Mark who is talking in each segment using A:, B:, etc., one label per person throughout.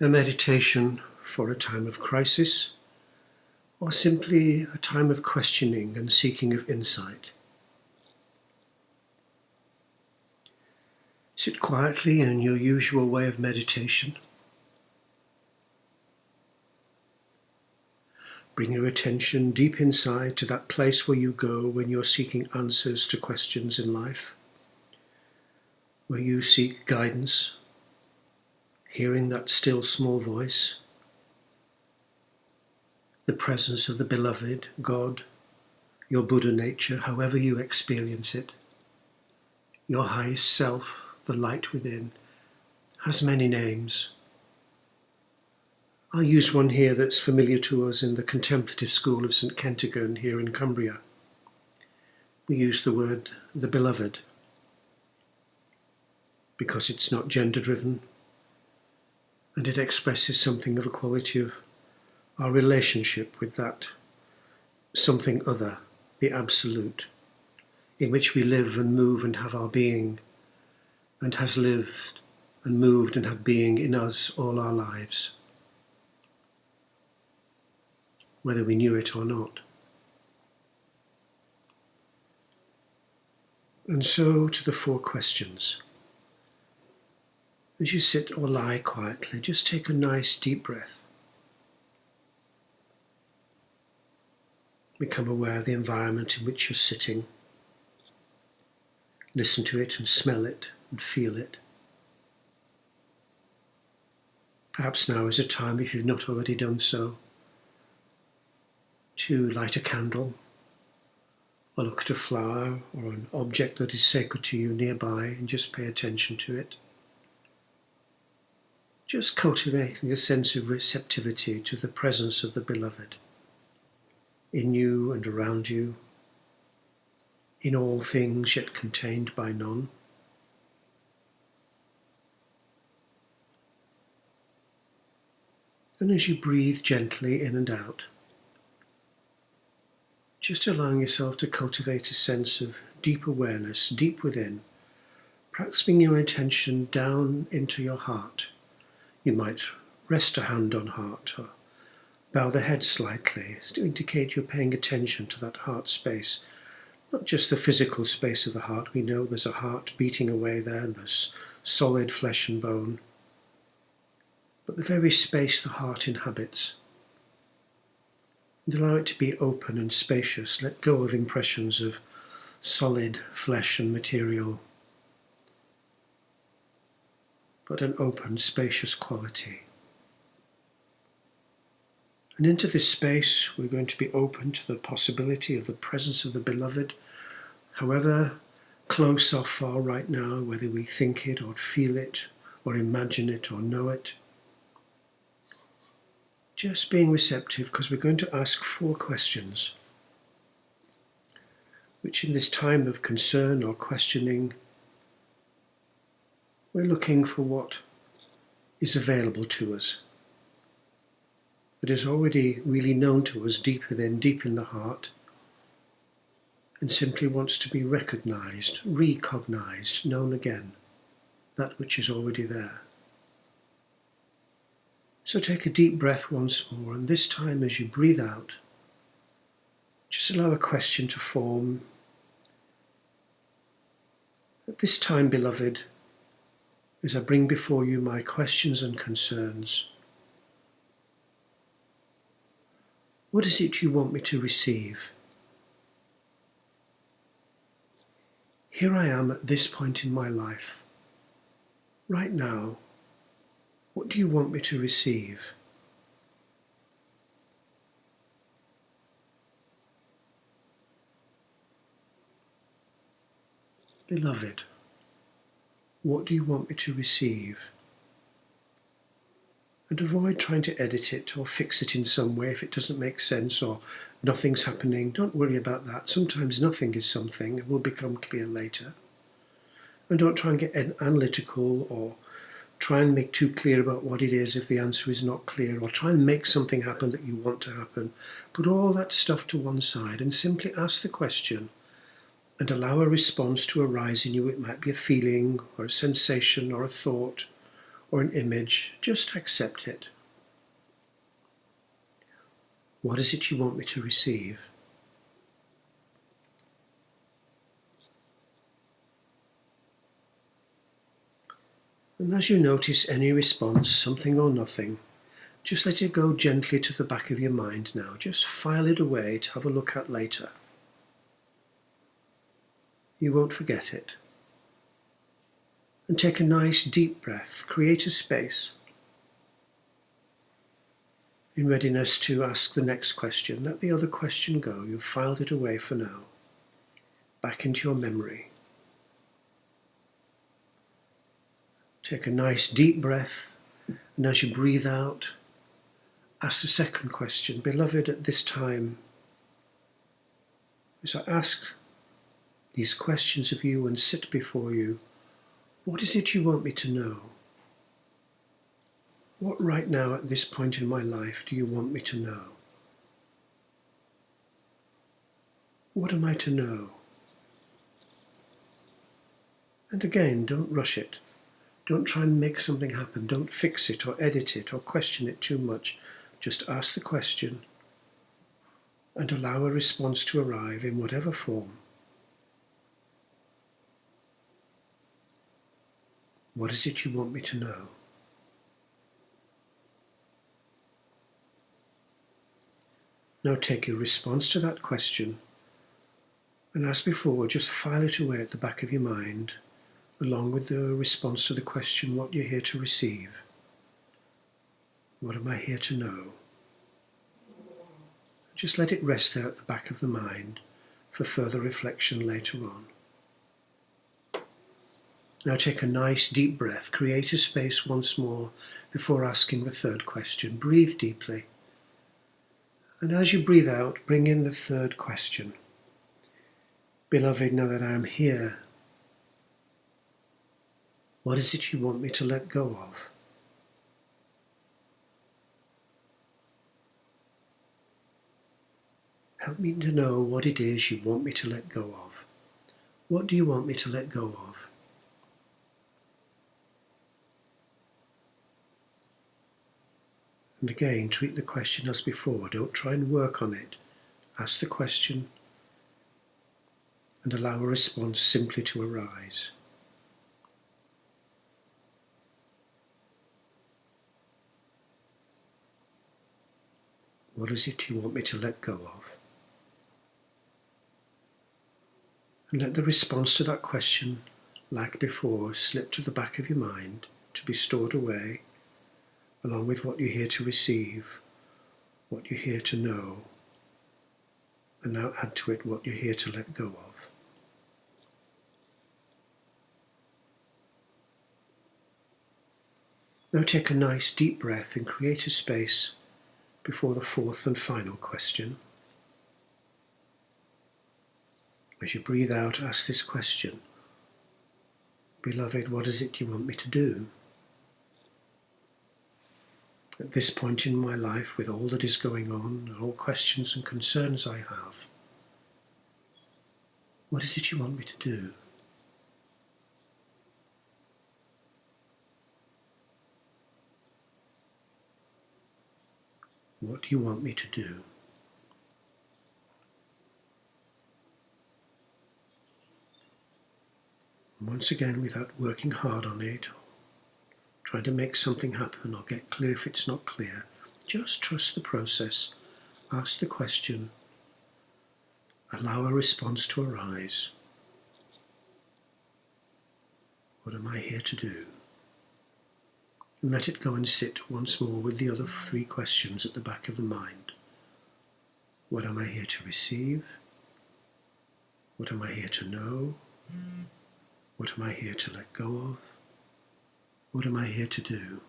A: A meditation for a time of crisis, or simply a time of questioning and seeking of insight. Sit quietly in your usual way of meditation. Bring your attention deep inside to that place where you go when you're seeking answers to questions in life, where you seek guidance, hearing that still small voice, the presence of the beloved, God, your Buddha nature, however you experience it, your highest self, the light within, has many names. I'll use one here that's familiar to us in the contemplative school of St. Kentigern here in Cumbria. We use the word the beloved because it's not gender-driven and it expresses something of a quality of our relationship with that something other, the absolute, in which we live and move and have our being, and has lived and moved and had being in us all our lives, whether we knew it or not. And so to the 4 questions. As you sit or lie quietly, just take a nice deep breath. Become aware of the environment in which you're sitting. Listen to it and smell it and feel it. Perhaps now is a time, if you've not already done so, to light a candle, or look at a flower or an object that is sacred to you nearby and just pay attention to it. Just cultivating a sense of receptivity to the presence of the beloved in you and around you, in all things yet contained by none. And as you breathe gently in and out, just allowing yourself to cultivate a sense of deep awareness, deep within, perhaps bringing your attention down into your heart. You might rest a hand on heart or bow the head slightly to indicate you're paying attention to that heart space. Not just the physical space of the heart. We know there's a heart beating away there and there's solid flesh and bone. But the very space the heart inhabits. And allow it to be open and spacious. Let go of impressions of solid flesh and material, but an open, spacious quality. And into this space, we're going to be open to the possibility of the presence of the beloved, however close or far right now, whether we think it or feel it or imagine it or know it. Just being receptive, because we're going to ask 4 questions, which in this time of concern or questioning, we're looking for what is available to us, that is already really known to us deep within, deep in the heart, and simply wants to be recognized, recognized, known again, that which is already there. So take a deep breath once more, and this time as you breathe out, just allow a question to form. At this time, beloved, as I bring before you my questions and concerns, what is it you want me to receive? Here I am at this point in my life. Right now, what do you want me to receive? Beloved, what do you want me to receive? And avoid trying to edit it or fix it in some way if it doesn't make sense or nothing's happening. Don't worry about that. Sometimes nothing is something. It will become clear later. And don't try and get analytical or try and make too clear about what it is if the answer is not clear, or try and make something happen that you want to happen. Put all that stuff to one side and simply ask the question and allow a response to arise in you. It might be a feeling or a sensation or a thought or an image, just accept it. What is it you want me to receive? And as you notice any response, something or nothing, just let it go gently to the back of your mind now. Just file it away to have a look at later. You won't forget it. And take a nice deep breath. Create a space in readiness to ask the next question. Let the other question go. You've filed it away for now. Back into your memory. Take a nice deep breath, and as you breathe out, ask the second question. Beloved, at this time, as I ask these questions of you and sit before you, what is it you want me to know? What right now at this point in my life do you want me to know? What am I to know? And again, don't rush it. Don't try and make something happen. Don't fix it or edit it or question it too much. Just ask the question and allow a response to arrive in whatever form. What is it you want me to know? Now take your response to that question, and as before, just file it away at the back of your mind, along with the response to the question, what you're here to receive. What am I here to know? Just let it rest there at the back of the mind for further reflection later on. Now take a nice deep breath. Create a space once more before asking the third question. Breathe deeply. And as you breathe out, bring in the third question. Beloved, now that I am here, what is it you want me to let go of? Help me to know what it is you want me to let go of. What do you want me to let go of? And again, treat the question as before. Don't try and work on it. Ask the question and allow a response simply to arise. What is it you want me to let go of? And let the response to that question, like before, slip to the back of your mind to be stored away, along with what you're here to receive, what you're here to know, and now add to it what you're here to let go of. Now take a nice deep breath and create a space before the fourth and final question. As you breathe out, ask this question. Beloved, what is it you want me to do? At this point in my life, with all that is going on, and all questions and concerns I have, what is it you want me to do? What do you want me to do? And once again, without working hard on it, trying to make something happen or get clear if it's not clear, just trust the process, ask the question, allow a response to arise. What am I here to do? And let it go and sit once more with the other three questions at the back of the mind. What am I here to receive? What am I here to know? What am I here to let go of? What am I here to do?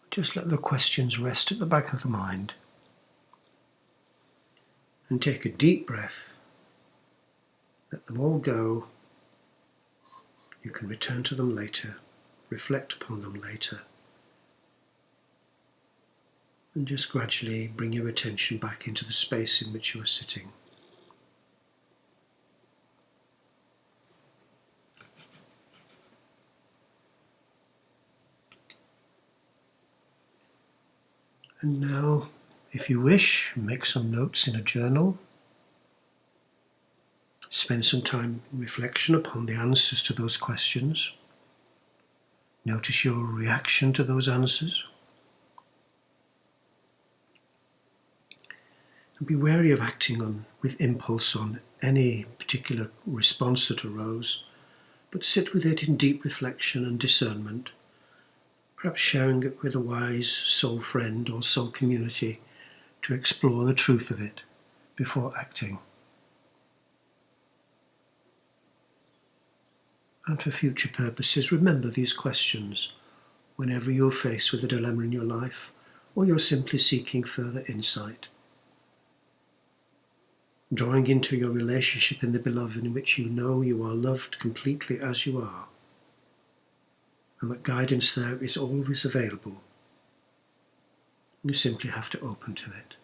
A: Just let the questions rest at the back of the mind. And take a deep breath. Let them all go. You can return to them later, reflect upon them later, and just gradually bring your attention back into the space in which you are sitting. And now, if you wish, make some notes in a journal. Spend some time in reflection upon the answers to those questions. Notice your reaction to those answers. And be wary of acting with impulse on any particular response that arose, but sit with it in deep reflection and discernment, perhaps sharing it with a wise soul friend or soul community to explore the truth of it before acting. And for future purposes, remember these questions whenever you're faced with a dilemma in your life or you're simply seeking further insight. Drawing into your relationship in the Beloved, in which you know you are loved completely as you are, and that guidance there is always available. You simply have to open to it.